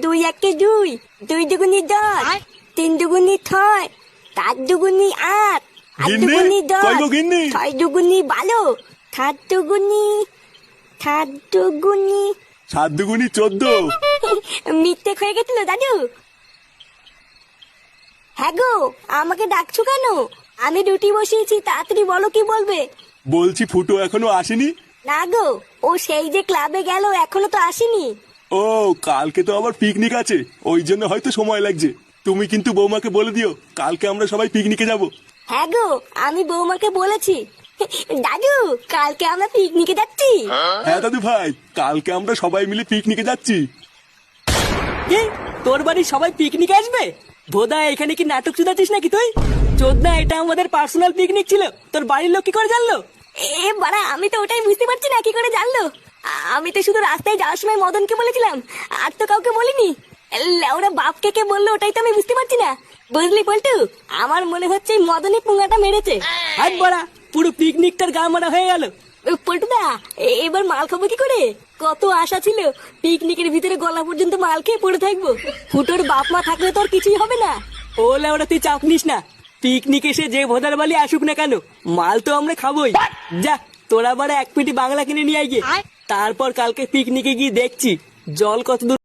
দুই একে দুই, দুই দুগুনি দশ, তিন দুগুনি ছয়, চার দুগুনি আট, আট গিন্নি, দুগুনি কই দশ, গো গিন্নি? ছয় দুগুনি 12, সাত দুগুনি, সাত দুগুনি 7 দুগুনি 14। মিথ্যে হয়ে গেছিল দাদু। হ্যাঁ গো, আমাকে ডাকছো কেন? আমি রুটি বসিয়েছি, তাড়াতাড়ি বলো কি বলবে। বলছি ফুটো এখনো আসেনি? না গো, ও সেই যে ক্লাবে গেল, এখনো তো আসেনি। ও, কালকে তো আবার পিকনিক আছে, ওই জন্য হয়তো সময় লাগছে। তুমি কিন্তু বৌমাকে বলে দিও কালকে আমরা সবাই পিকনিকে যাব। হ্যাঁ গো, আমি বৌমাকে বলেছি। দাদু, কালকে আমরা পিকনিকে যাচ্ছি। হ্যাঁ দাদু ভাই, কালকে আমরা সবাই মিলে পিকনিকে যাচ্ছি। কি, তোর বাড়ির সবাই পিকনিকে আসবে? ভোদা, এখানে কি নাটক চুদাচ্ছিস নাকি তুই? চোদনা, এটা আমাদের পার্সোনাল পিকনিক ছিল, তোর বাড়ির লোক কি করে জানলো? এ বাড়া, আমি তো ওটাই বুঝতে পারছি না কি করে জানলো। আমি তো শুধু রাস্তায় যাওয়ার সময় মদনকে বলেছিলাম, আর তো কাউকে বলিনি। ওরা বাপকে কে বললো ওটাই তো আমি বুঝতে পারছি না। বুঝলি পল্টু, আমার মনে হচ্ছে এই মদনই পুঙ্গাটা মেরেছে। হাত বড়া, পুরো পিকনিকটার গা মারা হয়ে গেল। পল্টুদা, এবার মাল খাবো কি করে? কত আশা ছিল পিকনিকের ভিতরে গলা পর্যন্ত মাল খেয়ে পড়ে থাকবো। ফুটোর বাপ মা থাকলে তো আর কিছুই হবে না। ও লেওড়া, তুই চাপ নিস না। পিকনিক এসে যে ভোদার বালি আসুক না কেন, মাল তো আমরা খাবোই। যা, তোরা বারে এক পেটি বাংলা কিনে নিয়ে আয় গিয়ে। তারপর কালকে পিকনিকে গিয়ে দেখছি জল কত দূর